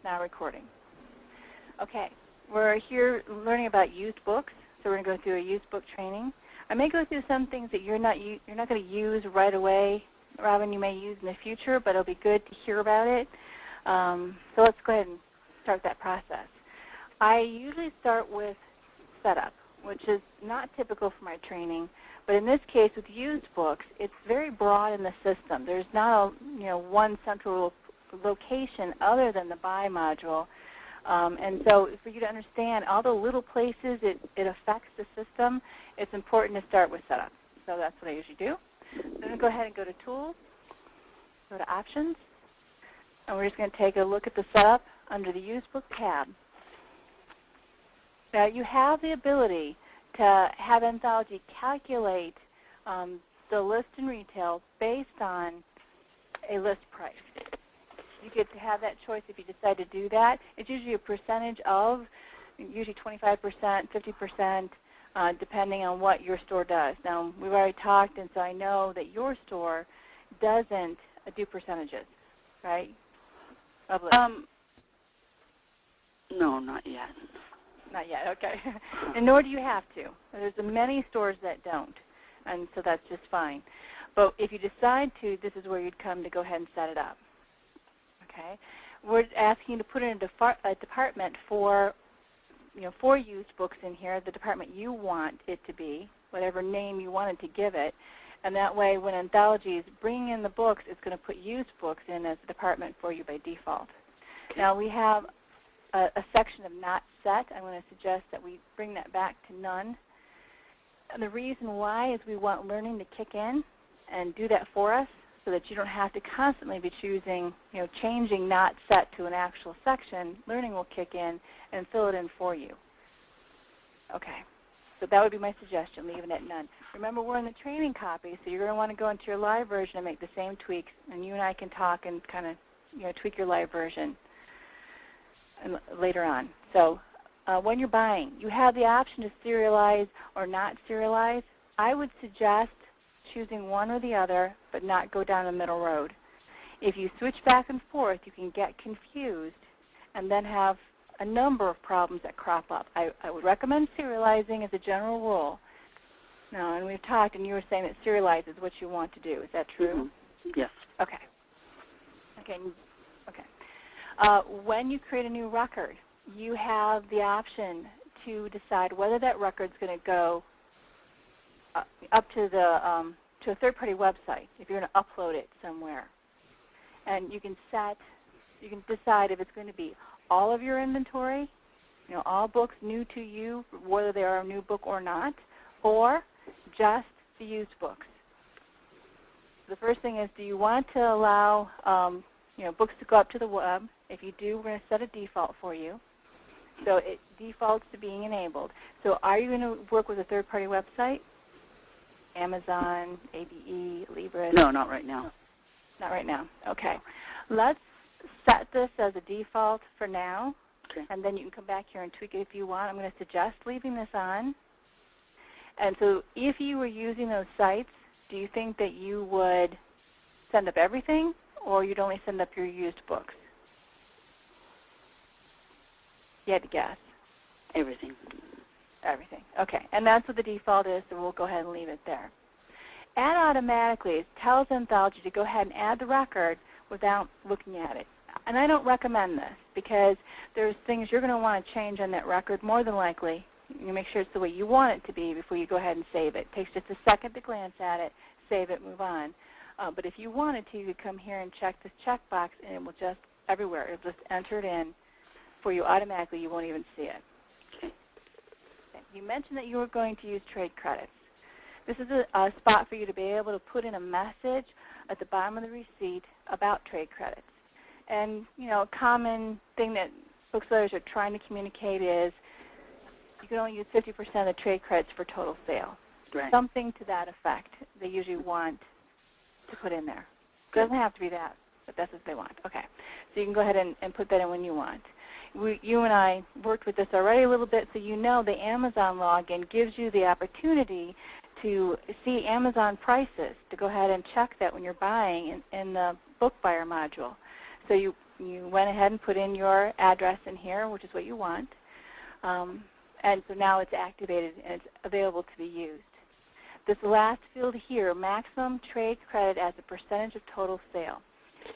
Now recording. Okay, we're here learning about used books, so we're going to go through a used book training. I may go through some things that you're not going to use right away. Robin, you may use in the future, but it'll be good to hear about it. So let's go ahead and start that process. I usually start with setup, which is not typical for my training, but in this case with used books, it's very broad in the system. There's not a one central location other than the buy module. And so for you to understand all the little places it affects the system, it's important to start with setup. So that's what I usually do. So I'm going to go ahead and go to Tools, go to Options, and we're just going to take a look at the setup under the Used Book tab. Now you have the ability to have Anthology calculate the list in retail based on a list price. You get to have that choice if you decide to do that. It's usually a percentage of, usually 25%, 50%, depending on what your store does. Now, we've already talked, and so I know that your store doesn't do percentages, right? No, not yet. Not yet, okay. And nor do you have to. There's many stores that don't, and so that's just fine. But if you decide to, this is where you'd come to go ahead and set it up. Okay, we're asking you to put in a department for, for used books in here, the department you want it to be, whatever name you wanted to give it, and that way when Anthology is bringing in the books, it's going to put used books in as a department for you by default. Now we have a section of not set. I'm going to suggest that we bring that back to none. And the reason why is we want learning to kick in and do that for us, so that you don't have to constantly be choosing, changing not set to an actual section. Learning will kick in and fill it in for you. Okay, so that would be my suggestion, leave it at none. Remember, we're in the training copy, so you're going to want to go into your live version and make the same tweaks, and you and I can talk and kind of, tweak your live version later on. So when you're buying, you have the option to serialize or not serialize. I would suggest choosing one or the other, but not go down the middle road. If you switch back and forth, you can get confused and then have a number of problems that crop up. I would recommend serializing as a general rule. Now, and we've talked, and you were saying that serialize is what you want to do. Is that true? Mm-hmm. Yes. Okay. Okay. Okay. When you create a new record, you have the option to decide whether that record's going to go up to the to a third-party website if you're going to upload it somewhere. And you can decide if it's going to be all of your inventory, all books new to you, whether they are a new book or not, or just the used books. The first thing is, do you want to allow books to go up to the web? If you do, we're going to set a default for you. So it defaults to being enabled. So are you going to work with a third-party website? Amazon, ABE, Libris? No, not right now. Not right now. Okay. Let's set this as a default for now, okay, and then you can come back here and tweak it if you want. I'm going to suggest leaving this on. And so if you were using those sites, do you think that you would send up everything, or you'd only send up your used books? You had to guess. Everything. Everything. Okay. And that's what the default is, so we'll go ahead and leave it there. Add automatically tells Anthology to go ahead and add the record without looking at it. And I don't recommend this because there's things you're going to want to change on that record more than likely. You make sure it's the way you want it to be before you go ahead and save it. It takes just a second to glance at it, save it, move on. But if you wanted to, you could come here and check this checkbox, and it will just, everywhere, it will just enter it in for you automatically. You won't even see it. You mentioned that you were going to use trade credits. This is a spot for you to be able to put in a message at the bottom of the receipt about trade credits. And, a common thing that booksellers are trying to communicate is you can only use 50% of the trade credits for total sale. Right. Something to that effect they usually want to put in there. It doesn't have to be that, but that's what they want. Okay. So you can go ahead and put that in when you want. You and I worked with this already a little bit, so you know the Amazon login gives you the opportunity to see Amazon prices, to go ahead and check that when you're buying in the book buyer module. So you You went ahead and put in your address in here, which is what you want. And so now it's activated and it's available to be used. This last field here, maximum trade credit as a percentage of total sale.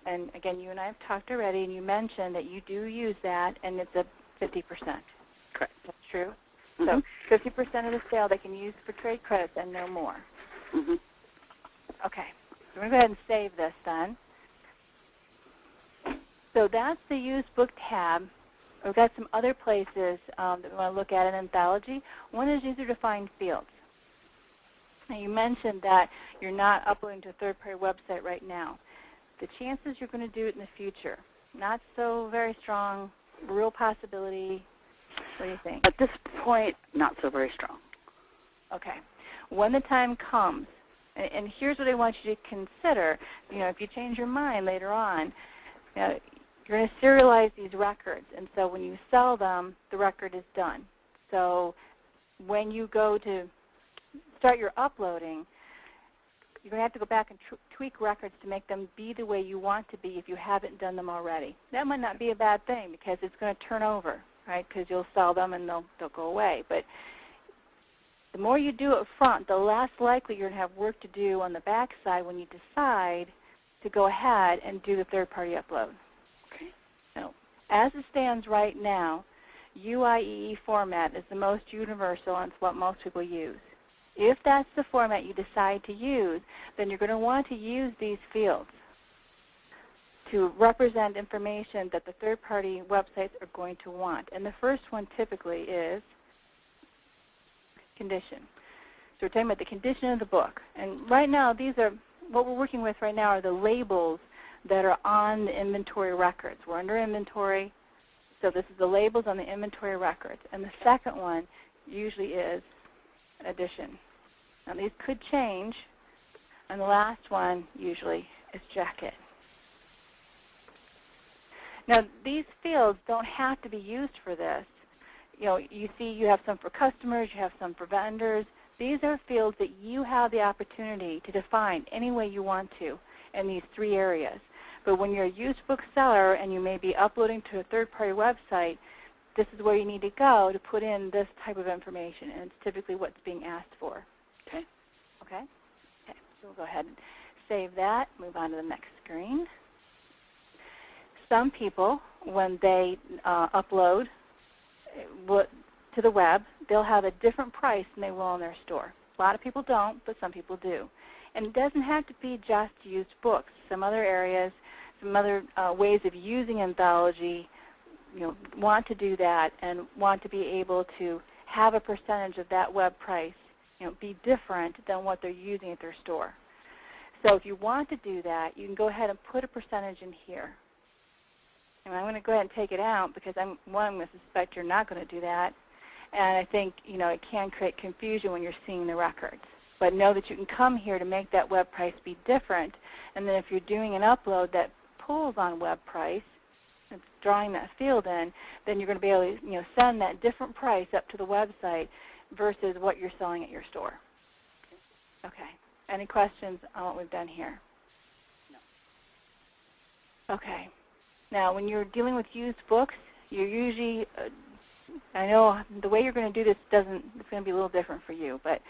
And again, you and I have talked already, and you mentioned that you do use that, and it's a 50%. Correct. That's true? Mm-hmm. So 50% of the sale they can use for trade credits and no more. Mm-hmm. Okay. So we're going to go ahead and save this then. So that's the used book tab. We've got some other places that we want to look at in Anthology. One is user defined fields. Now you mentioned that you're not uploading to a third-party website right now. The chances you're going to do it in the future, not so very strong, real possibility. What do you think? At this point, not so very strong. Okay. When the time comes, and here's what I want you to consider, if you change your mind later on, you're going to serialize these records, and so when you sell them, the record is done. So when you go to start your uploading, you're going to have to go back and tweak records to make them be the way you want to be if you haven't done them already. That might not be a bad thing because it's going to turn over, right, because you'll sell them and they'll go away. But the more you do up front, the less likely you're going to have work to do on the back side when you decide to go ahead and do the third-party upload. Okay. So as it stands right now, UIEE format is the most universal and it's what most people use. If that's the format you decide to use, then you're going to want to use these fields to represent information that the third-party websites are going to want. And the first one typically is condition. So we're talking about the condition of the book. And right now, what we're working with right now are the labels that are on the inventory records. We're under inventory, so this is the labels on the inventory records. And the second one usually is edition. Now these could change, and the last one usually is jacket. Now these fields don't have to be used for this. You see you have some for customers, you have some for vendors. These are fields that you have the opportunity to define any way you want to in these three areas. But when you're a used book seller and you may be uploading to a third-party website, this is where you need to go to put in this type of information, and it's typically what's being asked for. Okay. Okay? Okay, so we'll go ahead and save that, move on to the next screen. Some people, when they upload to the web, they'll have a different price than they will in their store. A lot of people don't, but some people do. And it doesn't have to be just used books. Some other areas, some other ways of using Anthology, want to do that and want to be able to have a percentage of that web price, be different than what they're using at their store. So if you want to do that, you can go ahead and put a percentage in here. And I'm going to go ahead and take it out because I'm going to suspect you're not going to do that. And I think, it can create confusion when you're seeing the records. But know that you can come here to make that web price be different. And then if you're doing an upload that pulls on web price, it's drawing that field in, then you're going to be able to send that different price up to the website versus what you're selling at your store. Okay. Any questions on what we've done here? No. Okay. Now, when you're dealing with used books, you're usually, I know the way you're going to do this it's going to be a little different for you, but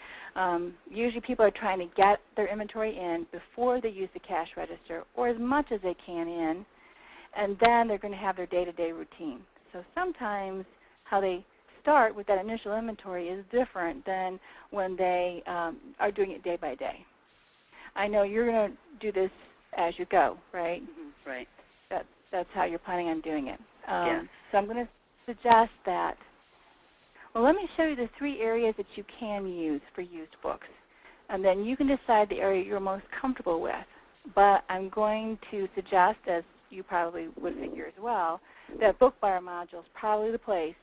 usually people are trying to get their inventory in before they use the cash register, or as much as they can in, and then they're going to have their day-to-day routine. So sometimes how they start with that initial inventory is different than when they are doing it day by day. I know you're going to do this as you go, right? Mm-hmm. Right. That's how you're planning on doing it. Yes. So I'm going to suggest that. Well, let me show you the three areas that you can use for used books. And then you can decide the area you're most comfortable with. But I'm going to suggest, as you probably would figure as well, that Book Buyer module is probably the place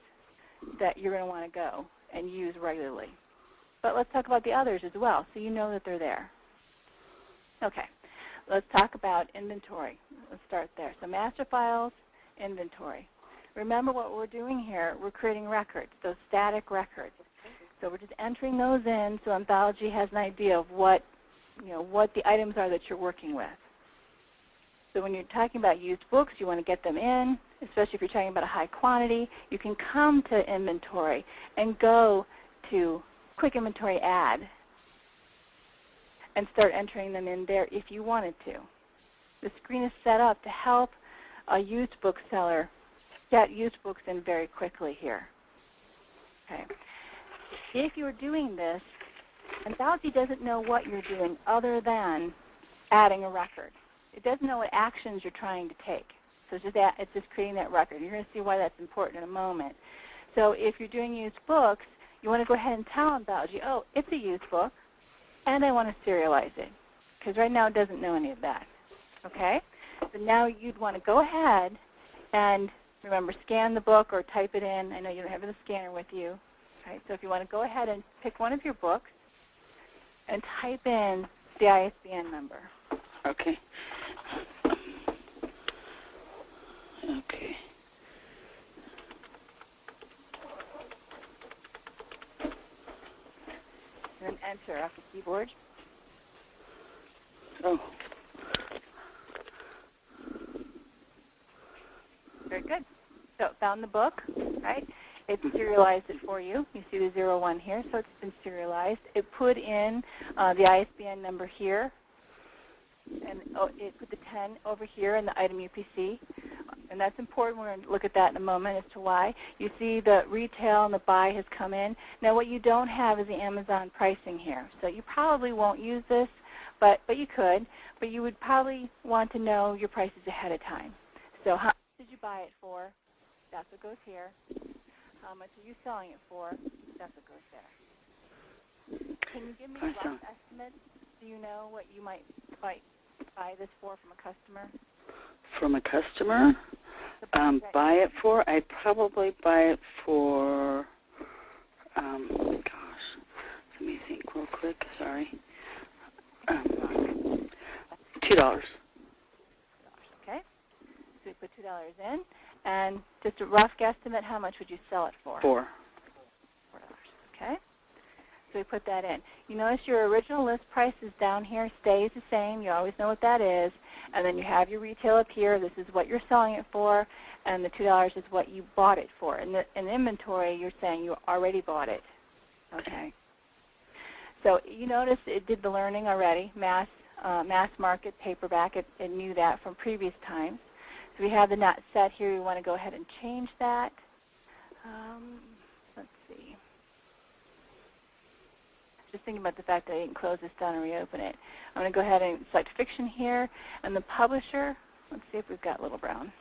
that you're going to want to go and use regularly. But let's talk about the others as well, so you know that they're there. Okay, let's talk about inventory. Let's start there. So master files, inventory. Remember what we're doing here. We're creating records, those static records. So we're just entering those in so Anthology has an idea of what the items are that you're working with. So when you're talking about used books, you want to get them in, especially if you're talking about a high quantity. You can come to inventory and go to quick inventory add and start entering them in there if you wanted to. The screen is set up to help a used book seller get used books in very quickly here. Okay. If you're doing this, Anthology doesn't know what you're doing other than adding a record. It doesn't know what actions you're trying to take. So it's just creating that record. You're going to see why that's important in a moment. So if you're doing used books, you want to go ahead and tell Anthology, oh, it's a used book, and I want to serialize it. Because right now it doesn't know any of that. Okay? So now you'd want to go ahead and, remember, scan the book or type it in. I know you don't have the scanner with you. Okay? So if you want to go ahead and pick one of your books and type in the ISBN number. Okay. Okay. And then enter off the keyboard. Oh. Very good. So found the book, right? It serialized it for you. You see the 01 here, so it's been serialized. It put in the ISBN number here, and it put the 10 over here in the item UPC. And that's important. We're going to look at that in a moment as to why. You see the retail and the buy has come in. Now what you don't have is the Amazon pricing here. So you probably won't use this, but you could. But you would probably want to know your prices ahead of time. So how much did you buy it for? That's what goes here. How much are you selling it for? That's what goes there. Can you give me a rough estimate? Do you know what you might buy this for from a customer? From a customer? Buy it for? I'd probably buy it for, gosh, let me think real quick, sorry. $2. Okay. So we put $2 in. And just a rough guesstimate, how much would you sell it for? $4. $4. Okay. So we put that in. You notice your original list price is down here, stays the same. You always know what that is. And then you have your retail up here. This is what you're selling it for. And the $2 is what you bought it for. In inventory, you're saying you already bought it. Okay. So you notice it did the learning already, mass market, paperback. It knew that from previous times. So we have the not set here. We want to go ahead and change that. Let's see. Just thinking about the fact that I didn't close this down and reopen it. I'm going to go ahead and select fiction here. And the publisher, let's see if we've got Little Brown.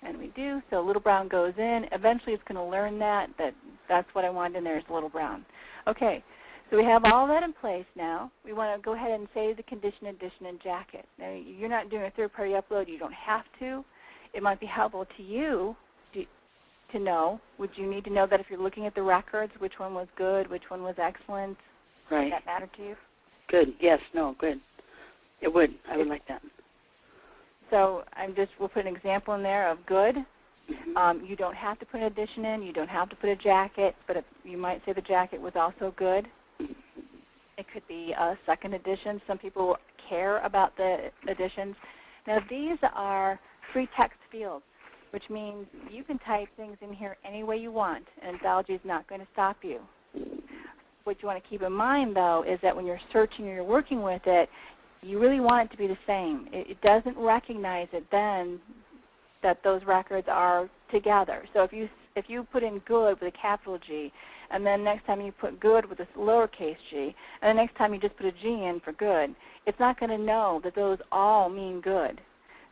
And we do. So Little Brown goes in. Eventually it's going to learn that's what I want in there is Little Brown. Okay. So we have all that in place now. We want to go ahead and save the condition, edition, and jacket. Now, you're not doing a third-party upload. You don't have to. It might be helpful to you to know. Would you need to know that if you're looking at the records, which one was good, which one was excellent? Right. Does that matter to you? Good. Yes. No. Good. It would. I would like that. So we'll put an example in there of good. Mm-hmm. You don't have to put an edition in. You don't have to put a jacket, but you might say the jacket was also good. It could be a second edition. Some people care about the editions. Now, these are free text fields, which means you can type things in here any way you want, and Anthology is not going to stop you. What you want to keep in mind, though, is that when you're searching or you're working with it, you really want it to be the same. It doesn't recognize it then that those records are together. So if you put in good with a capital G, and then next time you put good with a lowercase g, and the next time you just put a G in for good, it's not going to know that those all mean good.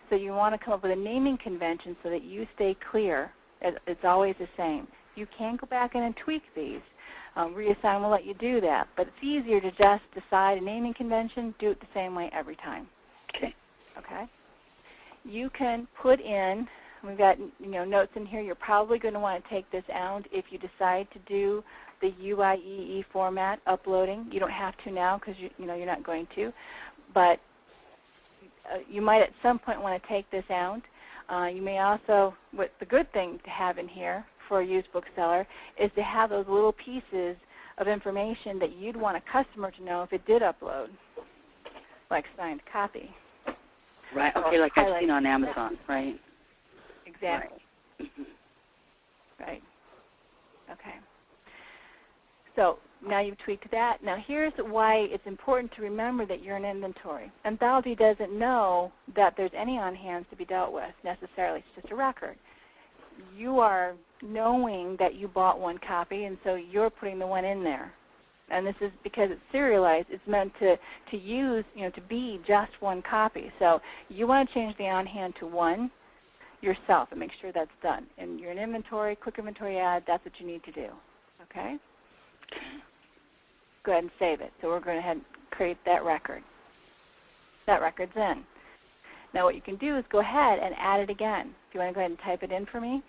So you want to come up with a naming convention so that you stay clear. It's always the same. You can go back in and tweak these. Reassign will let you do that, but it's easier to just decide a naming convention, do it the same way every time. Okay. Okay? You can put in, we've got notes in here. You're probably going to want to take this out if you decide to do the UIEE format uploading. You don't have to now because you're not going to, but you might at some point want to take this out. You may also, the good thing to have in here for a used bookseller is to have those little pieces of information that you'd want a customer to know if it did upload. like signed copy. Right. Okay, like I've seen on Amazon, right? Exactly. Right. Mm-hmm. Right. Okay. So now you've tweaked that. Now here's why it's important to remember that you're in inventory. Anthology doesn't know that there's any on hands to be dealt with necessarily. It's just a record. You are knowing that you bought one copy, and so you're putting the one in there. And this is because it's serialized. It's meant to use, to be just one copy. So you want to change the on hand to one yourself and make sure that's done. And you're in inventory, quick inventory add, that's what you need to do. Okay? Go ahead and save it. So we're going to ahead and create that record. That record's in. Now what you can do is go ahead and add it again. Do you want to go ahead and type it in for me?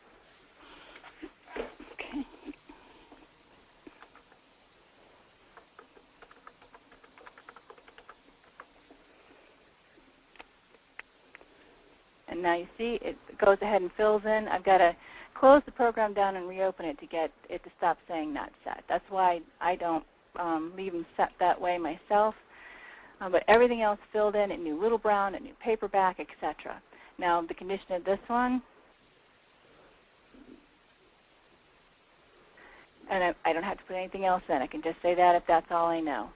Okay. And now you see it goes ahead and fills in. I've got to close the program down and reopen it to get it to stop saying not set. That's why I don't leave them set that way myself. But everything else filled in, it knew Little Brown, it knew paperback, etc. Now the condition of this one, and I don't have to put anything else in. I can just say that if that's all I know.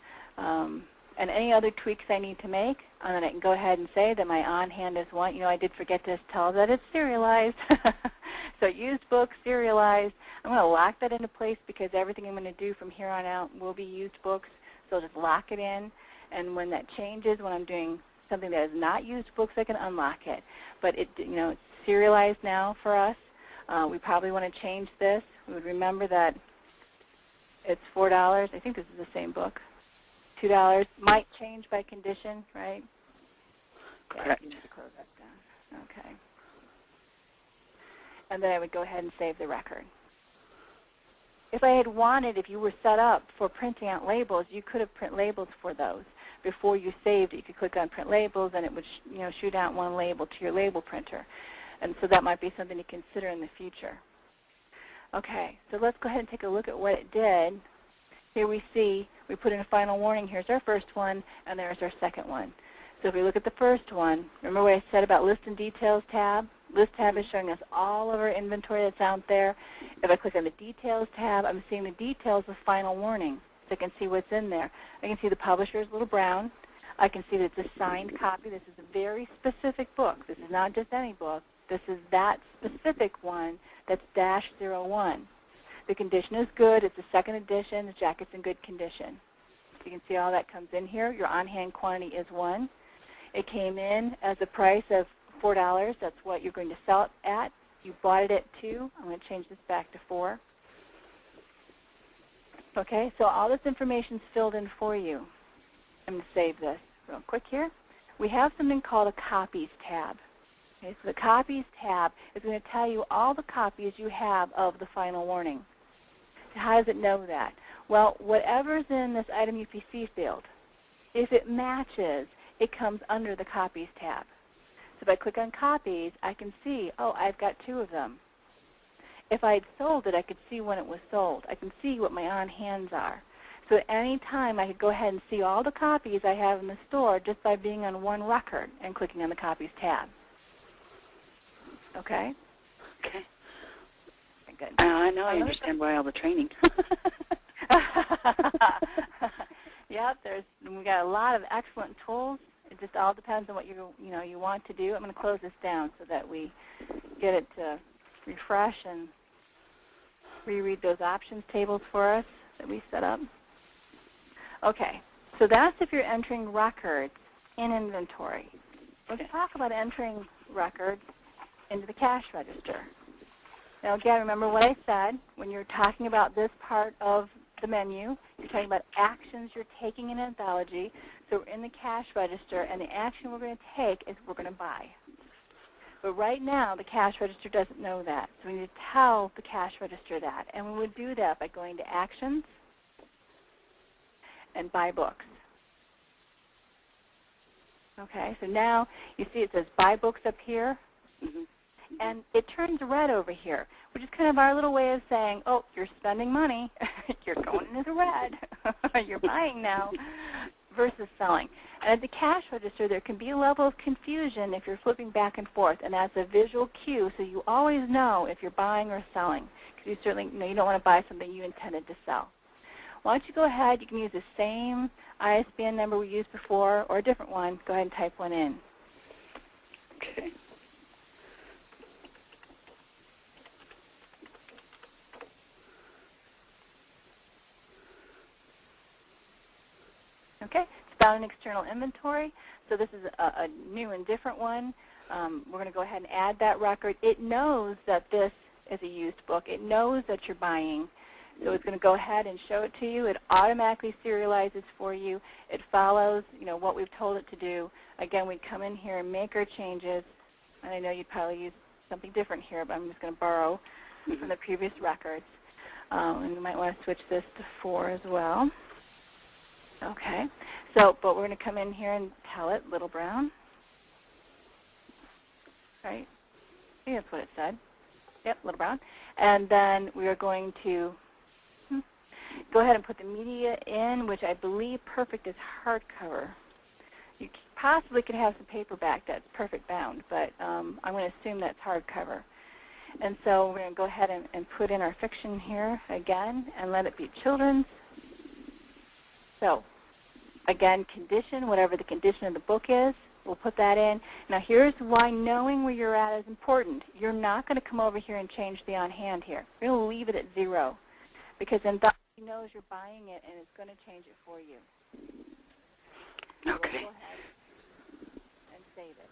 And any other tweaks I need to make, and then I can go ahead and say that my on-hand is one. I did forget to tell that it's serialized. So used books, serialized. I'm going to lock that into place because everything I'm going to do from here on out will be used books. So I'll just lock it in. And when that changes, when I'm doing something that is not used books, I can unlock it. But it's serialized now for us. We probably want to change this. We would remember that it's $4. I think this is the same book. $2 might change by condition, right? Correct. Yeah, just close that down. Okay. And then I would go ahead and save the record. If I had wanted, if you were set up for printing out labels, you could have print labels for those. Before you saved it, you could click on print labels, and it would shoot out one label to your label printer. And so that might be something to consider in the future. Okay, so let's go ahead and take a look at what it did. Here we see we put in a final warning. Here's our first one, and there's our second one. So if we look at the first one, remember what I said about List and Details tab? List tab is showing us all of our inventory that's out there. If I click on the Details tab, I'm seeing the details with final warning. So I can see what's in there. I can see the publisher's Little Brown. I can see that it's a signed copy. This is a very specific book. This is not just any book. This is that specific one that's -01. The condition is good. It's a second edition. The jacket's in good condition. So you can see all that comes in here. Your on-hand quantity is 1. It came in as a price of $4. That's what you're going to sell it at. You bought it at 2. I'm going to change this back to 4. Okay, so all this information is filled in for you. I'm going to save this real quick here. We have something called a Copies tab. Okay, so the Copies tab is going to tell you all the copies you have of the final warning. So how does it know that? Well, whatever's in this item UPC field, if it matches, it comes under the Copies tab. So if I click on Copies, I can see, oh, I've got 2 of them. If I had sold it, I could see when it was sold. I can see what my on-hands are. So at any time, I could go ahead and see all the copies I have in the store just by being on one record and clicking on the Copies tab. Okay? Okay. Good. I know. I understand why all the training. Yep. We got a lot of excellent tools. It just all depends on what you want to do. I'm going to close this down so that we get it to refresh and reread those options tables for us that we set up. Okay. So that's if you're entering records in inventory. Let's talk about entering records into the cash register. Now again, remember what I said, when you're talking about this part of the menu, you're talking about actions you're taking in Anthology. So we're in the cash register, and the action we're going to take is we're going to buy. But right now, the cash register doesn't know that. So we need to tell the cash register that. And we would do that by going to Actions and Buy Books. Okay, so now you see it says Buy Books up here. Mm-hmm. And it turns red over here, which is kind of our little way of saying, oh, you're spending money. You're going into the red. You're buying now. versus selling. And at the cash register, there can be a level of confusion if you're flipping back and forth, and that's a visual cue, so you always know if you're buying or selling, because you certainly you don't want to buy something you intended to sell. Why don't you go ahead, you can use the same ISBN number we used before or a different one. Go ahead and type one in. Okay. Okay, it's about an external inventory. So this is a new and different one. We're going to go ahead and add that record. It knows that this is a used book. It knows that you're buying. So it's going to go ahead and show it to you. It automatically serializes for you. It follows, what we've told it to do. Again, we'd come in here and make our changes. And I know you'd probably use something different here, but I'm just going to borrow from the previous records. And you might want to switch this to 4 as well. Okay, but we're going to come in here and tell it Little Brown. Right? I think that's what it said. Yep, Little Brown. And then we are going to go ahead and put the media in, which I believe Perfect is hardcover. You possibly could have some paperback that's Perfect bound, but I'm going to assume that's hardcover. And so we're going to go ahead and put in our fiction here again and let it be children's. So, again, condition, whatever the condition of the book is, we'll put that in. Now, here's why knowing where you're at is important. You're not going to come over here and change the on hand here. You're going to leave it at 0 because then he knows you're buying it and it's going to change it for you. So okay. we'll go ahead and save it.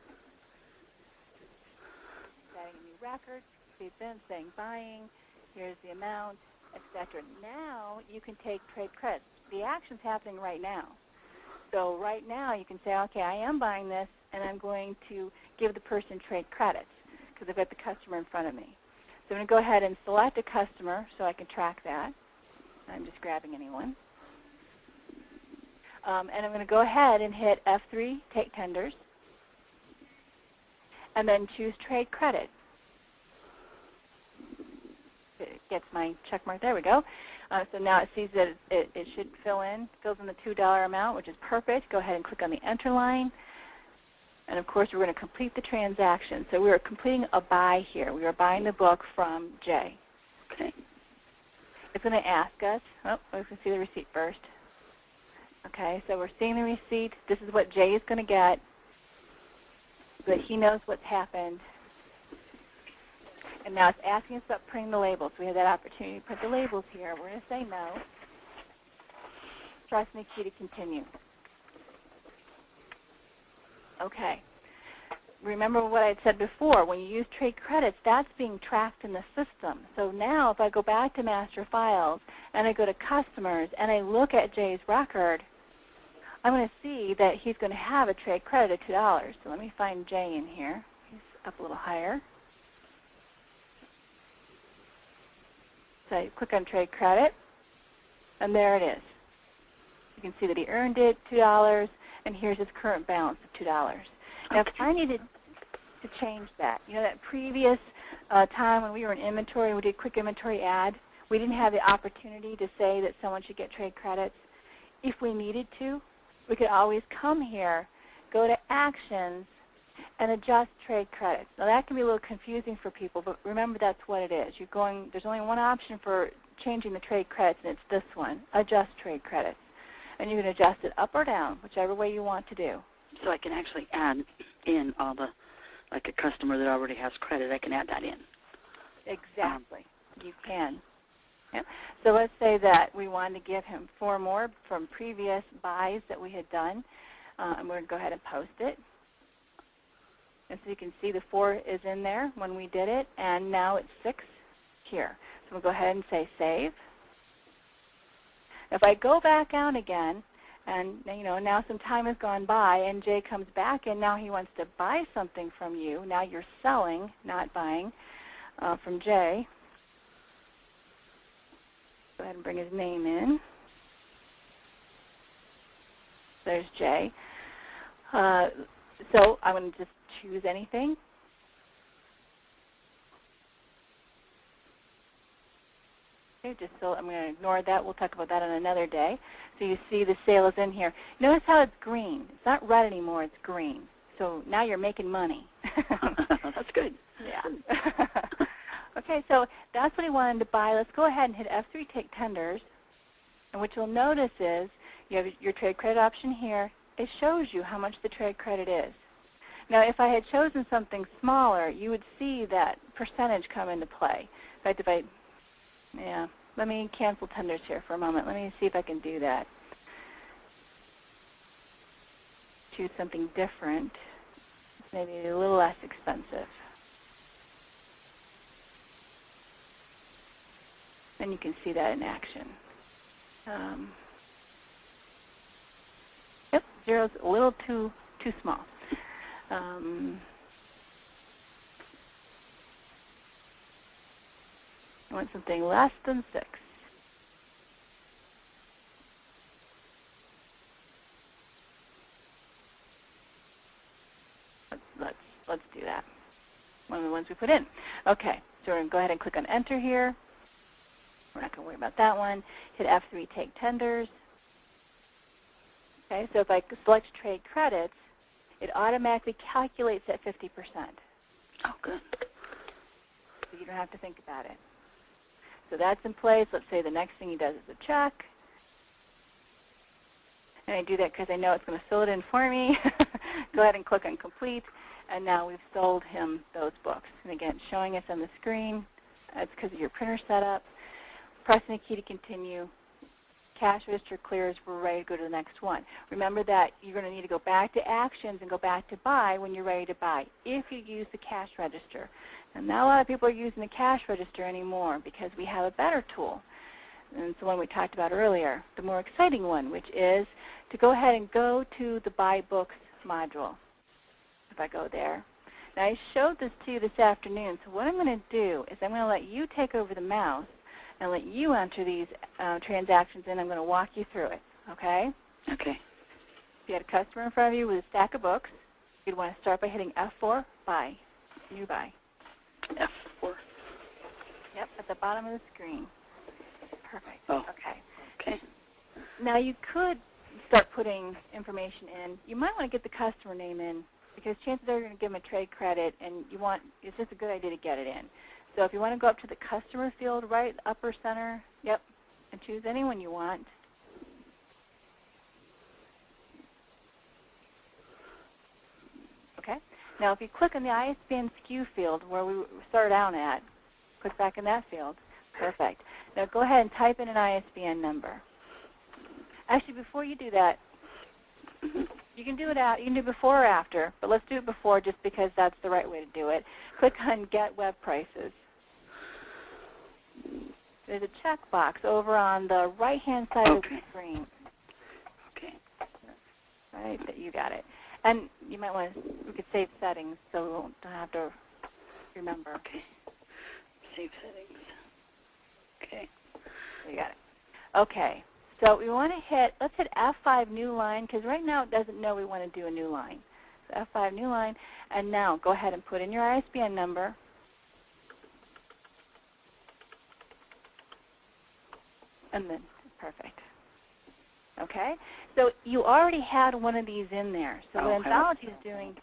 Setting a new record, see it's in, saying buying, here's the amount, etc. Now you can take trade credits. The action's happening right now. So right now you can say, okay, I am buying this, and I'm going to give the person trade credits because I've got the customer in front of me. So I'm going to go ahead and select a customer so I can track that. I'm just grabbing anyone. And I'm going to go ahead and hit F3, take tenders, and then choose trade credit. It gets my check mark. There we go. So now it sees that it should fills in the $2 amount, which is perfect. Go ahead and click on the enter line. And of course, we're going to complete the transaction. So we are completing a buy here. We are buying the book from Jay. Okay. It's going to ask us. Oh, we can see the receipt first. Okay, so we're seeing the receipt. This is what Jay is going to get, so that he knows what's happened. And now it's asking us about printing the labels. We have that opportunity to print the labels here. We're going to say no. Press the key to continue. Okay. Remember what I had said before. When you use trade credits, that's being tracked in the system. So now if I go back to master files and I go to customers and I look at Jay's record, I'm going to see that he's going to have a trade credit of $2. So let me find Jay in here. He's up a little higher. So you click on trade credit, and there it is. You can see that he earned it, $2, and here's his current balance of $2. Now, if I needed to change that, that previous time when we were in inventory, we did quick inventory add, we didn't have the opportunity to say that someone should get trade credits. If we needed to, we could always come here, go to actions, and adjust trade credits. Now that can be a little confusing for people, but remember that's what it is. There's only one option for changing the trade credits, and it's this one, adjust trade credits. And you can adjust it up or down, whichever way you want to do. So I can actually add in all the, like a customer that already has credit, I can add that in. Exactly. You can. Yep. So let's say that we wanted to give him 4 more from previous buys that we had done. And we're going to go ahead and post it. And so you can see the 4 is in there when we did it, and now it's 6 here. So we'll go ahead and say save. If I go back out again, and now some time has gone by, and Jay comes back, and now he wants to buy something from you. Now you're selling, not buying, from Jay. Go ahead and bring his name in. There's Jay. So I'm going to just choose anything. to. Just so I'm going to ignore that. We'll talk about that on another day. So you see the sale is in here. Notice how it's green. It's not red anymore. It's green. So now you're making money. That's good. Yeah. Okay, so that's what he wanted to buy. Let's go ahead and hit F3 Take Tenders. And what you'll notice is you have your trade credit option here. It shows you how much the trade credit is. Now, if I had chosen something smaller, you would see that percentage come into play. In fact, let me cancel tenders here for a moment. Let me see if I can do that. Choose something different. It's maybe a little less expensive. Then you can see that in action. Yep, zero's a little too small. I want something less than 6. Let's do that. One of the ones we put in. Okay, so we're going to go ahead and click on Enter here. We're not going to worry about that one. Hit F3 Take Tenders. Okay, so if I select Trade Credits, it automatically calculates at 50%. Oh, good. So you don't have to think about it. So that's in place. Let's say the next thing he does is a check. And I do that because I know it's going to fill it in for me. Go ahead and click on Complete. And now we've sold him those books. And again, showing us on the screen. That's because of your printer setup. Pressing the key to continue. Cash register clears. We're ready to go to the next one. Remember that you're going to need to go back to Actions and go back to Buy when you're ready to buy, if you use the cash register. And not a lot of people are using the cash register anymore because we have a better tool. And it's the one we talked about earlier, the more exciting one, which is to go ahead and go to the Buy Books module. If I go there. Now, I showed this to you this afternoon, so what I'm going to do is I'm going to let you take over the mouse and let you enter these transactions in. I'm going to walk you through it, okay? Okay. If you had a customer in front of you with a stack of books, you'd want to start by hitting F4, Buy, New Buy. F4. Yep, at the bottom of the screen. Perfect. Oh. Okay. Okay. Now, you could start putting information in. You might want to get the customer name in because chances are you're going to give them a trade credit, and it's just a good idea to get it in. So if you want to go up to the customer field, right, upper center, yep, and choose anyone you want. Okay. Now, if you click on the ISBN SKU field where we started out at, click back in that field. Perfect. Now go ahead and type in an ISBN number. Actually, before you do that, you can do it before or after, but let's do it before just because that's the right way to do it. Click on Get Web Prices. There's a checkbox over on the right-hand side of the screen. Okay. Right, you got it. And you might want to, we could save settings so we don't have to remember. Okay. Save settings. Okay. You got it. Okay. So we want to let's hit F5 New Line, because right now it doesn't know we want to do a new line. So F5 New Line, and now go ahead and put in your ISBN number. And then, perfect. Okay? So you already had one of these in there. So what Anthology is doing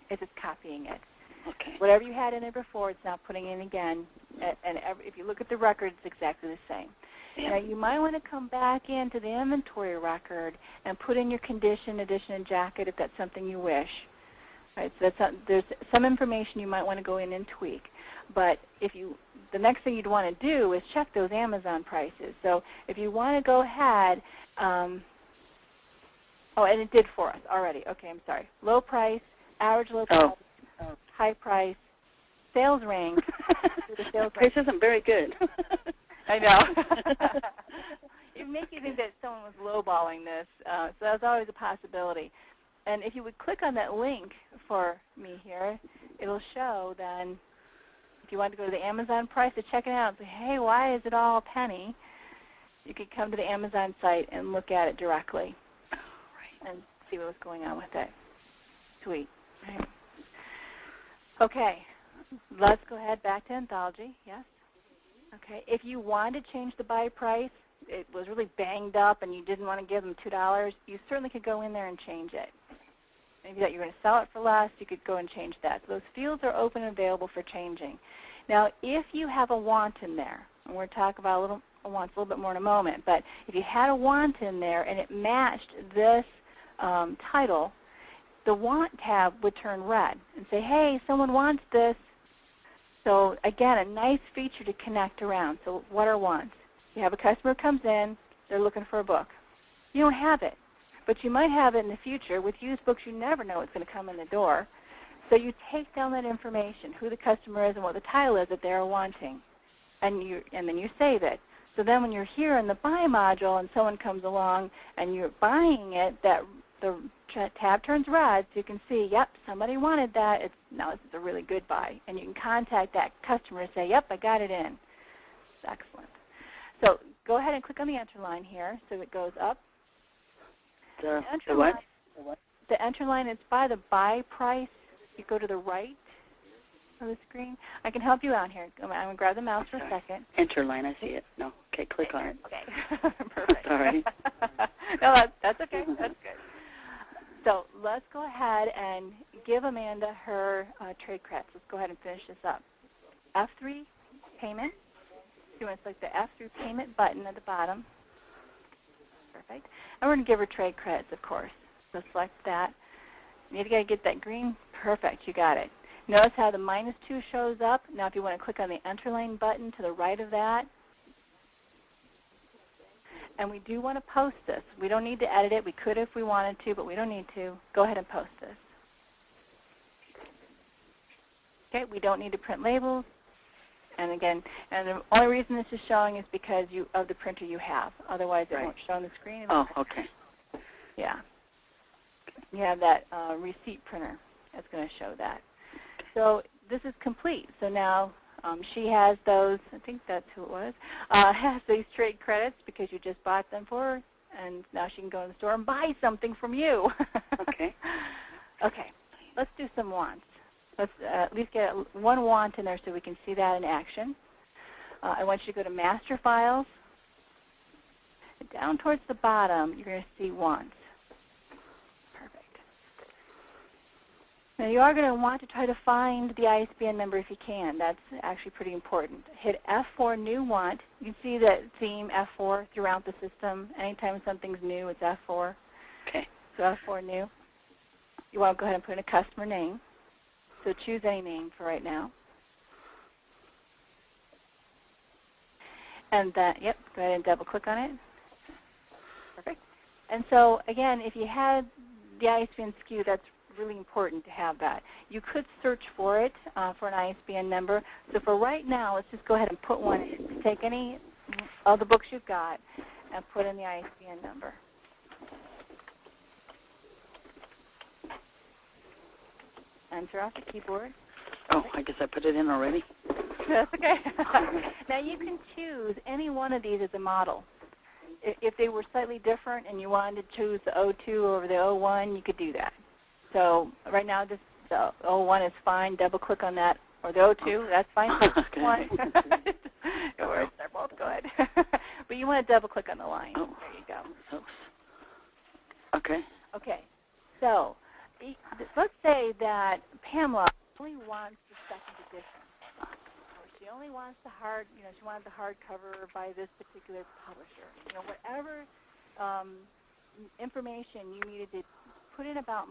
is it's copying it. Okay. Whatever you had in there before, it's now putting in again. And if you look at the record, it's exactly the same. Yeah. Now, you might want to come back into the inventory record and put in your condition, edition, and jacket if that's something you wish. Right? So there's some information you might want to go in and tweak. But the next thing you'd want to do is check those Amazon prices. So if you want to go ahead, oh, and it did for us already. Okay, I'm sorry. Low price, average low price, high price, sales rank. The sales price isn't very good. I know. It makes you think that someone was lowballing this, so that's always a possibility. And if you would click on that link for me here, it'll show then if you want to go to the Amazon price to check it out and say, hey, why is it all a penny? You could come to the Amazon site and look at it directly and see what was going on with it. Sweet. Right. Okay. Let's go ahead back to Anthology. Yes? Okay. If you wanted to change the buy price, it was really banged up and you didn't want to give them $2, you certainly could go in there and change it. Maybe that you're going to sell it for less, you could go and change that. So those fields are open and available for changing. Now, if you have a want in there, and we're going to talk about wants a little bit more in a moment, but if you had a want in there and it matched this title, the want tab would turn red and say, hey, someone wants this. So again, a nice feature to connect around. So what are wants? You have a customer who comes in, they're looking for a book. You don't have it, but you might have it in the future. With used books, you never know what's going to come in the door. So you take down that information, who the customer is and what the title is that they're wanting, and then you save it. So then when you're here in the buy module and someone comes along and you're buying it, the tab turns red so you can see, yep, somebody wanted that. Now this is a really good buy. And you can contact that customer and say, yep, I got it in. Excellent. So go ahead and click on the enter line here so it goes up. The what? The enter line is by the buy price. You go to the right of the screen. I can help you out here. I'm going to grab the mouse for a second. Enter line, I see it. No. Okay, click on it. Okay. Perfect. Sorry. No, that's okay. That's good. So let's go ahead and give Amanda her trade credits. Let's go ahead and finish this up. F3 payment. You want to select the F3 payment button at the bottom. Perfect. And we're going to give her trade credits, of course. So select that. You got to get that green. Perfect. You got it. Notice how the -2 shows up. Now if you want to click on the enter line button to the right of that. And we do want to post this. We don't need to edit it. We could if we wanted to, but we don't need to. Go ahead and post this. Okay, we don't need to print labels. And again, and the only reason this is showing is because of the printer you have. Otherwise, it won't show on the screen. Oh, okay. Yeah. You have that receipt printer that's going to show that. So this is complete. So now she has those, I think that's who it was, has these trade credits because you just bought them for her, and now she can go in the store and buy something from you. Okay. Okay, let's do some wants. Let's at least get one want in there so we can see that in action. I want you to go to Master Files. Down towards the bottom, you're going to see wants. Perfect. Now you are going to want to try to find the ISBN number if you can. That's actually pretty important. Hit F4 New Want. You can see that theme F4 throughout the system. Anytime something's new, it's F4. Okay. So F4 New. You want to go ahead and put in a customer name. So choose any name for right now. And that, yep, go ahead and double click on it. Perfect. And so again, if you had the ISBN SKU, that's really important to have that. You could search for it, for an ISBN number. So for right now, let's just go ahead and put one in. Take any of the books you've got and put in the ISBN number. Enter off the keyboard. Oh, I guess I put it in already. That's okay. Now you can choose any one of these as a model. If they were slightly different and you wanted to choose the 02 over the 01, you could do that. So right now, just the 01 is fine. Double click on that, or the 02. That's fine. Okay. One. It works. They're both good. But you want to double click on the line. Oh. There you go. Okay. Okay. So let's say that Pamela only wants the second edition. She only wants the hard, she wanted the hardcover by this particular publisher. Whatever information you needed to put in about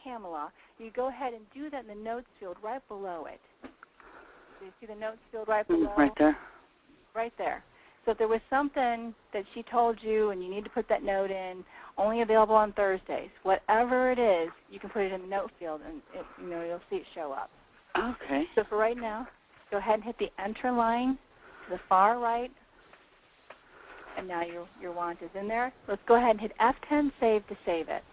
Pamela, you go ahead and do that in the notes field right below it. So you see the notes field right below? Right there. Right there. So if there was something that she told you and you need to put that note in, only available on Thursdays, whatever it is, you can put it in the note field and you'll see it show up. Okay. So for right now, go ahead and hit the enter line to the far right, and now your want is in there. Let's go ahead and hit F10 save to save it.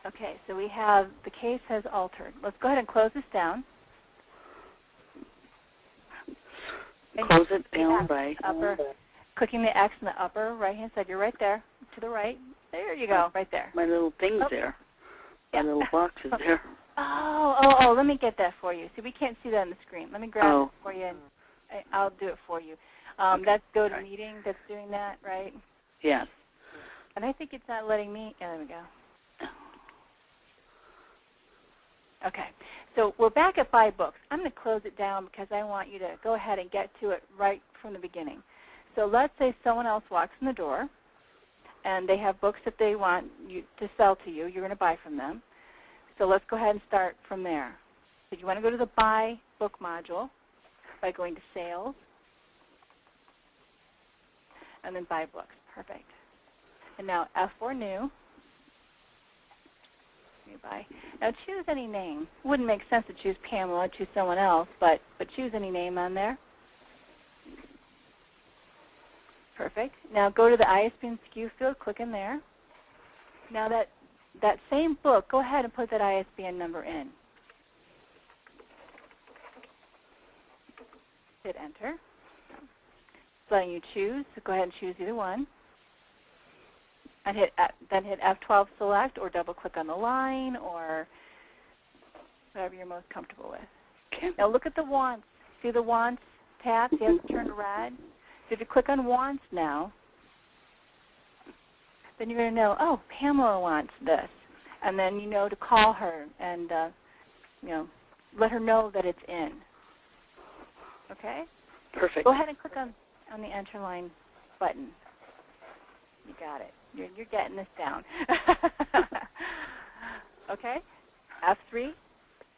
Okay, so we have the case has altered. Let's go ahead and close this down. Close it down by clicking the X in the upper right-hand side. You're right there, to the right. There you go, right there. My little thing's there. My little box is there. Let me get that for you. See, we can't see that on the screen. Let me grab it for you, and I'll do it for you. Okay. That's GoToMeeting that's doing that, right? Yes. And I think it's not letting me. There we go. Okay. So we're back at Buy Books. I'm going to close it down because I want you to go ahead and get to it right from the beginning. So let's say someone else walks in the door, and they have books that they want you to sell to you. You're going to buy from them. So let's go ahead and start from there. So you want to go to the Buy Book module by going to Sales, and then Buy Books. Perfect. And now F4 New. Buy. Now choose any name. It wouldn't make sense to choose Pamela, choose someone else, but choose any name on there. Perfect. Now go to the ISBN SKU field, click in there. Now that same book, go ahead and put that ISBN number in. Hit enter. It's letting you choose, so go ahead and choose either one. And then hit F12 select or double click on the line or whatever you're most comfortable with. Okay. Now look at the wants. See the wants tab? See how it's turned red? So if you click on wants now, then you're going to know, oh, Pamela wants this. And then you know to call her and let her know that it's in. Okay? Perfect. Go ahead and click on the enter line button. You got it. You're getting this down. Okay? F3,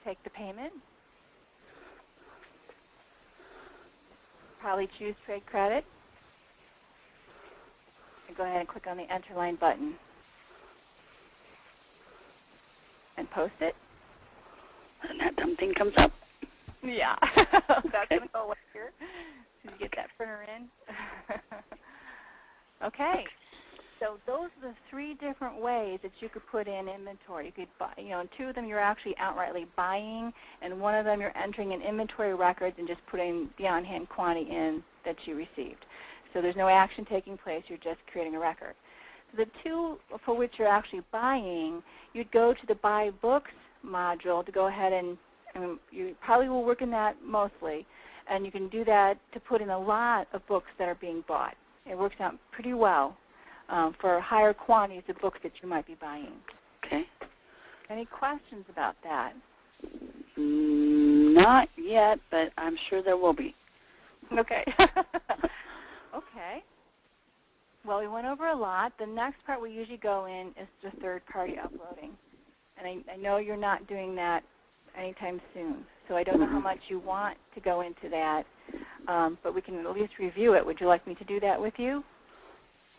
take the payment. Probably choose trade credit. And go ahead and click on the enter line button. And post it. And that dumb thing comes up. Yeah. That's going to go away here. So you get that printer in. Okay. So those are the 3 different ways that you could put in inventory. You could buy, and 2 of them you're actually outrightly buying, and 1 of them you're entering in inventory records and just putting the on-hand quantity in that you received. So there's no action taking place. You're just creating a record. So the 2 for which you're actually buying, you'd go to the Buy Books module to go ahead and you probably will work in that mostly, and you can do that to put in a lot of books that are being bought. It works out pretty well for higher quantities of books that you might be buying. Okay. Any questions about that? Not yet, but I'm sure there will be. Okay. Okay. Well, we went over a lot. The next part we usually go in is the third-party uploading. And I know you're not doing that anytime soon, so I don't know how much you want to go into that, but we can at least review it. Would you like me to do that with you?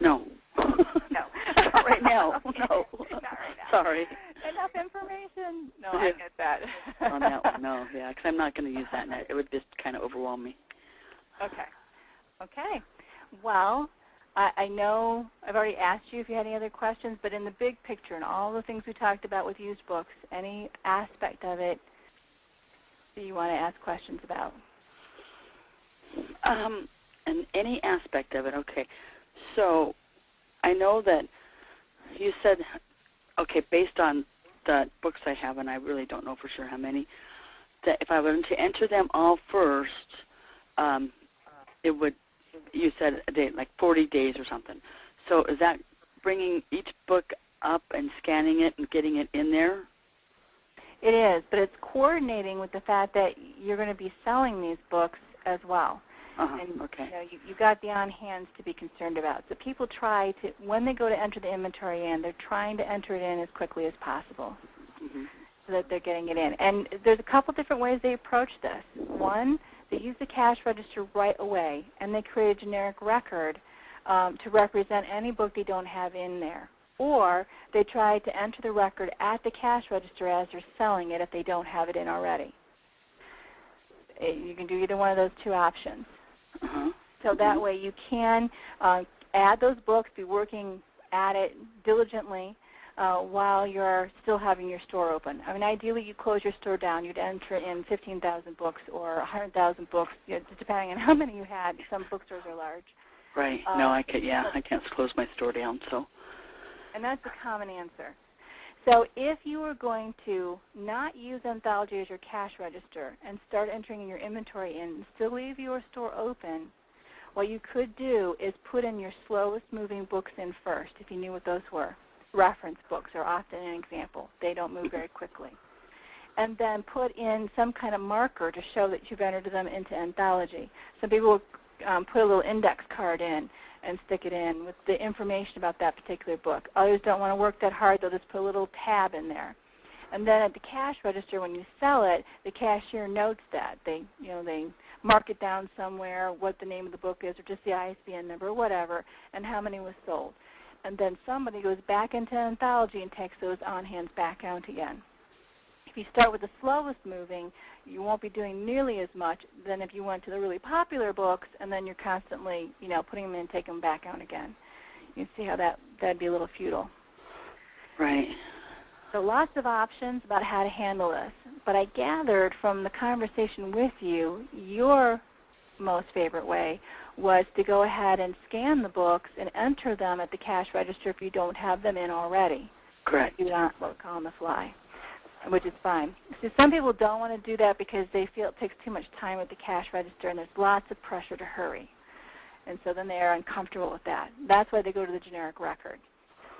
No. No. Not right now. Okay. No. Not right now. Sorry. Enough information? No, I get that. On that one, no. Yeah, because I'm not going to use that. It would just kind of overwhelm me. Okay. Okay. Well, I know I've already asked you if you had any other questions, but in the big picture and all the things we talked about with used books, any aspect of it that you want to ask questions about? And any aspect of it, okay. So I know that you said, okay, based on the books I have, and I really don't know for sure how many, that if I were to enter them all first, it would, you said a date, like 40 days or something. So is that bringing each book up and scanning it and getting it in there? It is, but it's coordinating with the fact that you're going to be selling these books as well. And okay. You've got the on-hands to be concerned about. So people try to, when they go to enter the inventory in, they're trying to enter it in as quickly as possible so that they're getting it in. And there's a couple different ways they approach this. One, they use the cash register right away, and they create a generic record to represent any book they don't have in there. Or they try to enter the record at the cash register as they're selling it if they don't have it in already. You can do either one of those 2 options. So that way you can add those books, be working at it diligently while you're still having your store open. I mean, ideally you close your store down. You'd enter in 15,000 books or 100,000 books, just depending on how many you had. Some bookstores are large. Right. No, I can't close my store down. So. And that's a common answer. So if you were going to not use Anthology as your cash register and start entering your inventory in and still leave your store open, what you could do is put in your slowest moving books in first, if you knew what those were. Reference books are often an example. They don't move very quickly. And then put in some kind of marker to show that you've entered them into Anthology. Some people will put a little index card in and stick it in with the information about that particular book. Others don't want to work that hard. They'll just put a little tab in there. And then at the cash register, when you sell it, the cashier notes that. They mark it down somewhere, what the name of the book is, or just the ISBN number, or whatever, and how many was sold. And then somebody goes back into Anthology and takes those on-hands back out again. If you start with the slowest moving, you won't be doing nearly as much than if you went to the really popular books and then you're constantly, putting them in and taking them back out again. You can see how that'd be a little futile. Right. So lots of options about how to handle this. But I gathered from the conversation with you, your most favorite way was to go ahead and scan the books and enter them at the cash register if you don't have them in already. Correct. Do not work on the fly, which is fine. So some people don't want to do that because they feel it takes too much time at the cash register and there's lots of pressure to hurry. And so then they are uncomfortable with that. That's why they go to the generic record.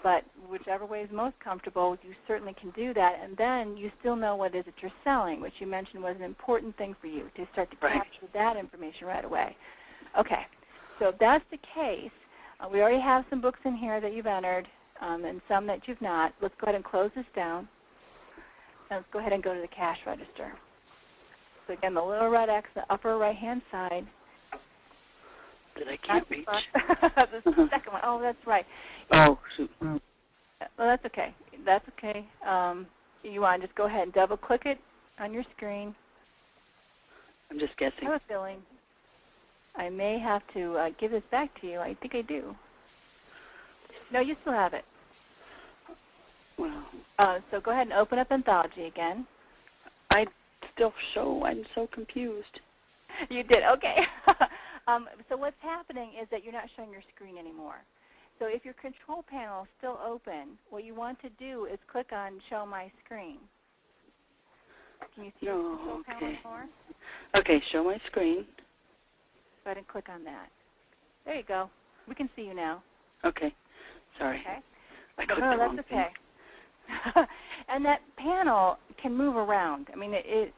But whichever way is most comfortable, you certainly can do that. And then you still know what it is that you're selling, which you mentioned was an important thing for you, to start to capture that information right away. Okay, so if that's the case, we already have some books in here that you've entered and some that you've not. Let's go ahead and close this down. And let's go ahead and go to the cash register. So again, the little red X, the upper right-hand side. That I can't reach. The second one. Oh, that's right. Oh, shoot. Well, that's okay. That's okay. You want to just go ahead and double-click it on your screen. I'm just guessing. I have a feeling I may have to give this back to you. I think I do. No, you still have it. Wow. So go ahead and open up Anthology again. I'm so confused. You did, okay. So what's happening is that you're not showing your screen anymore. So if your control panel is still open, what you want to do is click on Show My Screen. Can you see the control panel anymore? Okay, show my screen. Go ahead and click on that. There you go. We can see you now. Okay. Sorry. Okay. I clicked No, the that's wrong okay. thing. And that panel can move around. I mean, it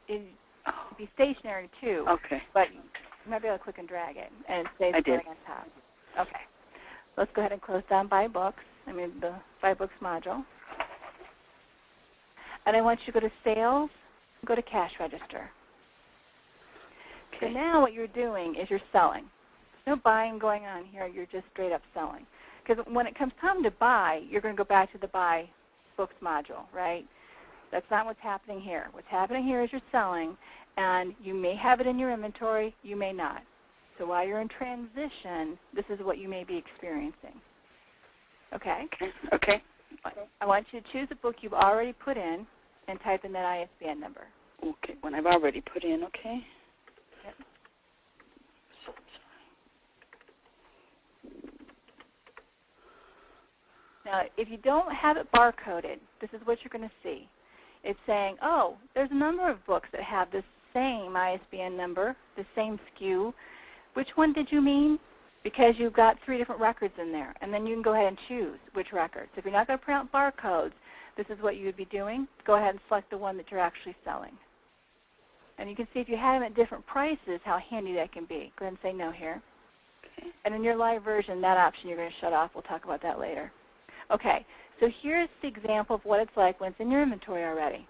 be stationary too. Okay. But you might be able to click and drag it, and it stays right on top. Okay. Let's go ahead and close down By Books. The By Books module. And I want you to go to Sales, go to Cash Register. Okay. So now what you're doing is you're selling. No buying going on here. You're just straight up selling. Because when it comes time to buy, you're going to go back to the Buy Books module, right? That's not what's happening here. What's happening here is you're selling, and you may have it in your inventory, you may not. So while you're in transition, this is what you may be experiencing. Okay? Okay. I want you to choose a book you've already put in and type in that ISBN number. Okay, when I've already put in, okay? Yep. So Now, if you don't have it barcoded, this is what you're going to see. It's saying, oh, there's a number of books that have this same ISBN number, the same SKU. Which one did you mean? Because you've got 3 different records in there. And then you can go ahead and choose which records. If you're not going to print out barcodes, this is what you would be doing. Go ahead and select the one that you're actually selling. And you can see if you have them at different prices, how handy that can be. Go ahead and say no here. Okay. And in your live version, that option you're going to shut off. We'll talk about that later. Okay, so here's the example of what it's like when it's in your inventory already.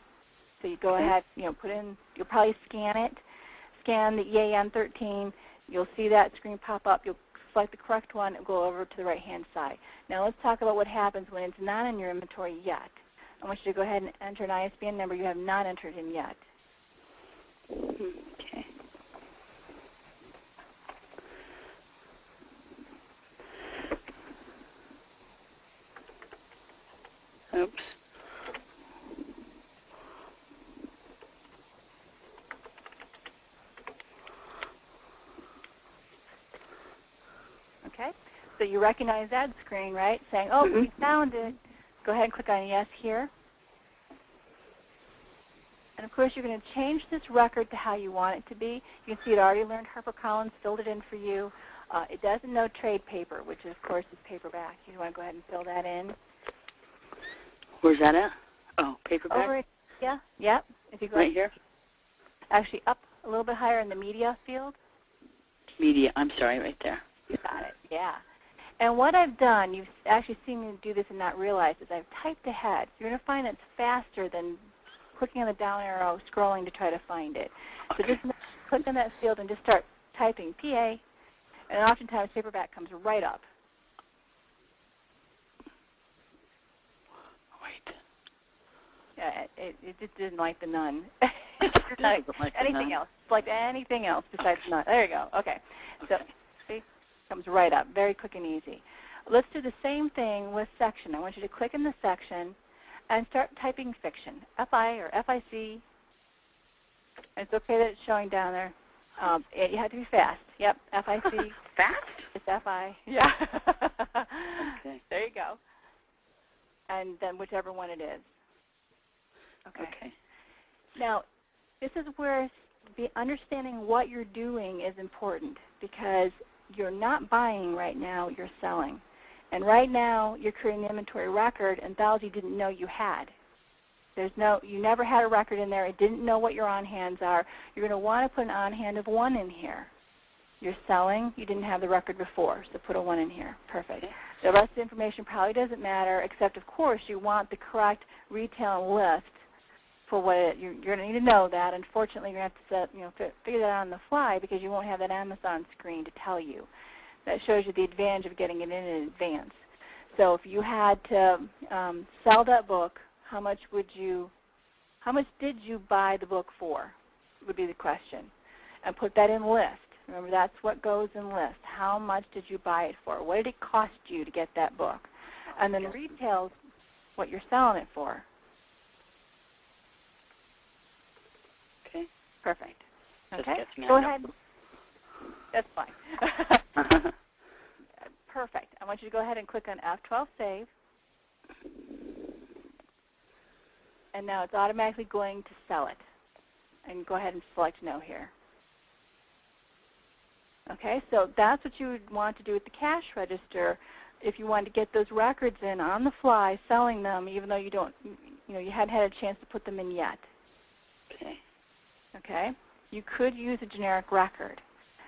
So you go ahead, put in, you'll probably scan it, scan the EAN 13. You'll see that screen pop up. You'll select the correct one and go over to the right-hand side. Now let's talk about what happens when it's not in your inventory yet. I want you to go ahead and enter an ISBN number you have not entered in yet. Okay. Oops. Okay, so you recognize that screen, right? Saying, oh, we found it. Go ahead and click on yes here. course, you're going to change this record to how you want it to be. You can see it already learned HarperCollins, filled it in for you. It doesn't know trade paper, which, of course, is paperback. You want to go ahead and fill that in. Where's that at? Oh, paperback? Over, yeah, yep. If you go right here? Actually, up a little bit higher in the media field. Media, I'm sorry, right there. You got it, yeah. And what I've done, you've actually seen me do this and not realize, is I've typed ahead. You're going to find it's faster than clicking on the down arrow, scrolling to try to find it. Okay. So just click on that field and just start typing PA, and oftentimes paperback comes right up. Wait. Yeah, it just didn't like the nun. It's not like anything else. It's like anything else besides nun. There you go. Okay. So see, it comes right up. Very quick and easy. Let's do the same thing with section. I want you to click in the section and start typing fiction. F-I or F-I-C. It's okay that it's showing down there. You have to be fast. Yep, F-I-C. Fast? It's F-I. Yeah. Okay. There you go. And then whichever one it is. Okay. Now, this is where understanding what you're doing is important, because you're not buying right now, you're selling. And right now, you're creating an inventory record Anthology didn't know you had. You never had a record in there. It didn't know what your on-hands are. You're going to want to put an on-hand of 1 in here. You're selling. You didn't have the record before, so put a 1 in here. Perfect. Okay. The rest of the information probably doesn't matter, except, of course, you want the correct retail list for what you're going to need to know that. Unfortunately, you're going to have to figure that out on the fly, because you won't have that Amazon screen to tell you. That shows you the advantage of getting it in advance. So if you had to sell that book, how much did you buy the book for, would be the question. And put that in list. Remember, that's what goes in list. How much did you buy it for? What did it cost you to get that book? And then retails what you're selling it for. Okay. Perfect. Just Okay. gets me Go out. ahead. That's fine. Perfect. I want you to go ahead and click on F12 Save. And now it's automatically going to sell it. And go ahead and select No here. Okay, so that's what you would want to do with the cash register if you wanted to get those records in on the fly, selling them, even though you hadn't had a chance to put them in yet. Okay. Okay? You could use a generic record.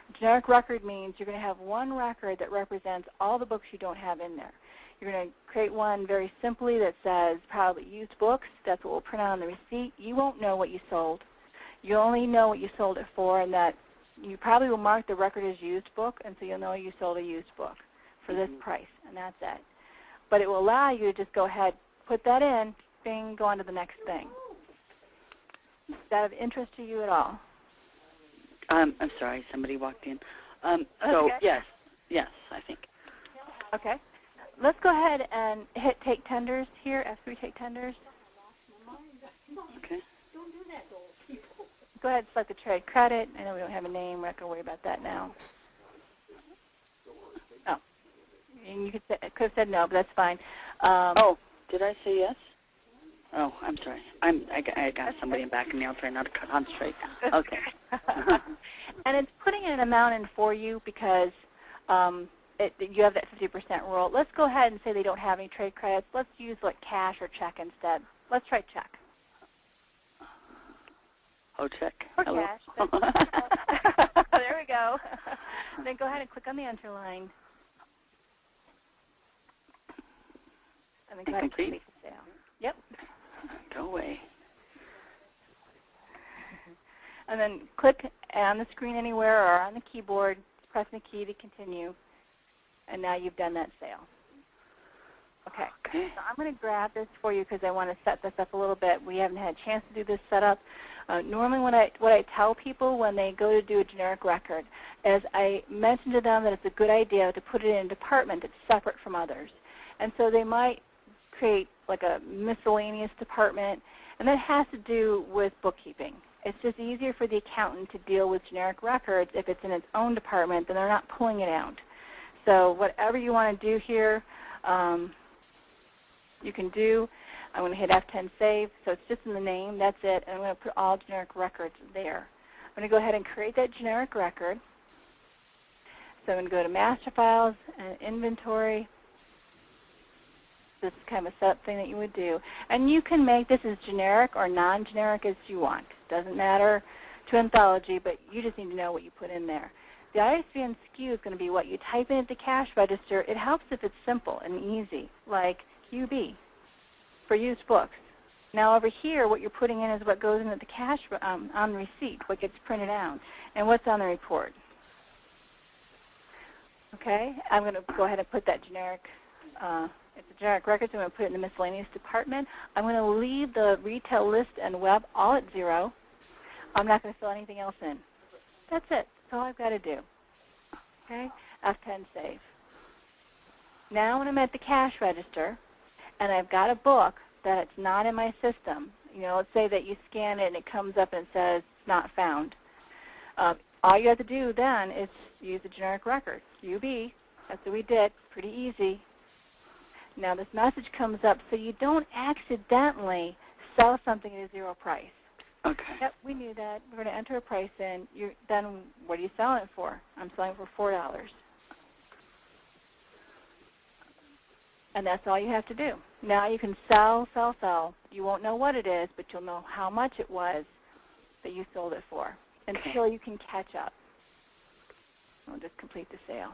A generic record means you're going to have one record that represents all the books you don't have in there. You're going to create one very simply that says probably used books. That's what we'll print out on the receipt. You won't know what you sold. You only know what you sold it for, and that you probably will mark the record as used book, and so you'll know you sold a used book for this price, and that's it. But it will allow you to just go ahead, put that in, bing, go on to the next thing. Is that of interest to you at all? I'm sorry, somebody walked in. So, okay. yes, I think. Okay. Let's go ahead and hit Take Tenders here, F3 Take Tenders. Okay. Go ahead and select the trade credit. I know we don't have a name. We're not going to worry about that now. Oh. And you could have said no, but that's fine. Oh, did I say yes? Oh, I'm sorry. I got somebody in back of me. I'll try not to concentrate. Okay. And it's putting an amount in for you because you have that 50% rule. Let's go ahead and say they don't have any trade credits. Let's use like cash or check instead. Let's try check. Oh, check. Or Hello. cash. There we go. Then go ahead and click on the enter line. And then go ahead and complete the sale. Yep. Go away. And then click on the screen anywhere or on the keyboard, press the key to continue, and now you've done that sale. Okay. So I'm going to grab this for you because I want to set this up a little bit. We haven't had a chance to do this setup. Normally what I tell people when they go to do a generic record is I mention to them that it's a good idea to put it in a department that's separate from others. And so they might create like a miscellaneous department, and that has to do with bookkeeping. It's just easier for the accountant to deal with generic records if it's in its own department, then they're not pulling it out. So whatever you want to do here, you can do. I'm going to hit F10 save, so it's just in the name, that's it, and I'm going to put all generic records there. I'm going to go ahead and create that generic record. So I'm going to go to Master Files and Inventory. This is kind of a setup thing that you would do. And you can make this as generic or non-generic as you want. Doesn't matter to Anthology, but you just need to know what you put in there. The ISBN SKU is going to be what you type in at the cash register. It helps if it's simple and easy, like QB for used books. Now over here, what you're putting in is what goes in at the cash on the receipt, what gets printed out, and what's on the report. Okay, I'm going to go ahead and put that generic. It's a generic record, so I'm going to put it in the miscellaneous department. I'm going to leave the retail list and web all at 0. I'm not going to fill anything else in. That's it. That's all I've got to do. Okay, F10 save. Now when I'm at the cash register and I've got a book that it's not in my system, you know, let's say that you scan it and it comes up and it says not found. All you have to do then is use the generic record, UB. That's what we did. Pretty easy. Now this message comes up so you don't accidentally sell something at a 0 price. Okay. Yep, we knew that. We're going to enter a price in. Then what are you selling it for? I'm selling it for $4. And that's all you have to do. Now you can sell, sell, sell. You won't know what it is, but you'll know how much it was that you sold it for until you can catch up. We'll just complete the sale.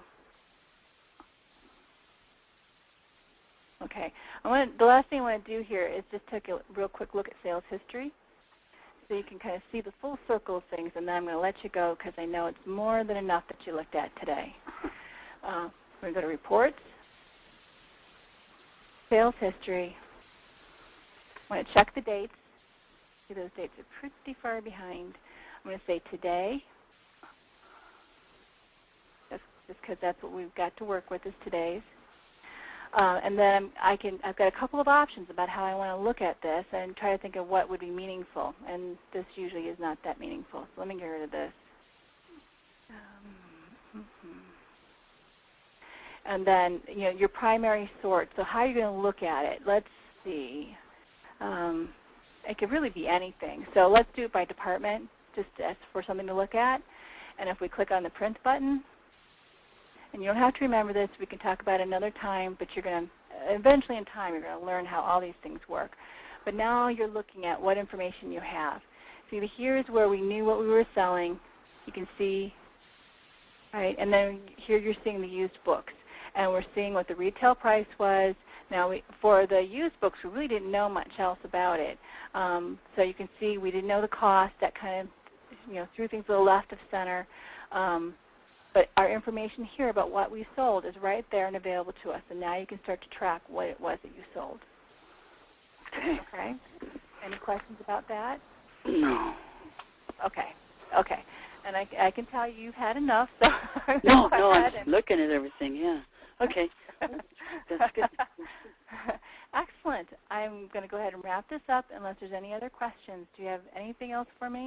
Okay. The last thing I want to do here is just take a real quick look at sales history so you can kind of see the full circle of things, and then I'm going to let you go because I know it's more than enough that you looked at today. We're going to go to Reports, Sales History. I want to check the dates. See, those dates are pretty far behind. I'm going to say today. That's just because that's what we've got to work with is today's. And then I've got a couple of options about how I want to look at this and try to think of what would be meaningful. And this usually is not that meaningful. So let me get rid of this. And then, you know, your primary sort. So how are you going to look at it? Let's see. It could really be anything. So let's do it by department, just for something to look at. And if we click on the print button, and you don't have to remember this, we can talk about it another time, but you're going to, eventually in time, you're going to learn how all these things work. But now you're looking at what information you have. See, here's where we knew what we were selling. You can see, right? And then here you're seeing the used books. And we're seeing what the retail price was. Now, for the used books, we really didn't know much else about it. So you can see we didn't know the cost. That kind of, you know, threw things to the left of center. But our information here about what we sold is right there and available to us. And now you can start to track what it was that you sold. Okay? Any questions about that? No. Okay. Okay. And I can tell you've had enough. So no, I'm looking at everything, yeah. Okay. That's good. Excellent. I'm going to go ahead and wrap this up unless there's any other questions. Do you have anything else for me?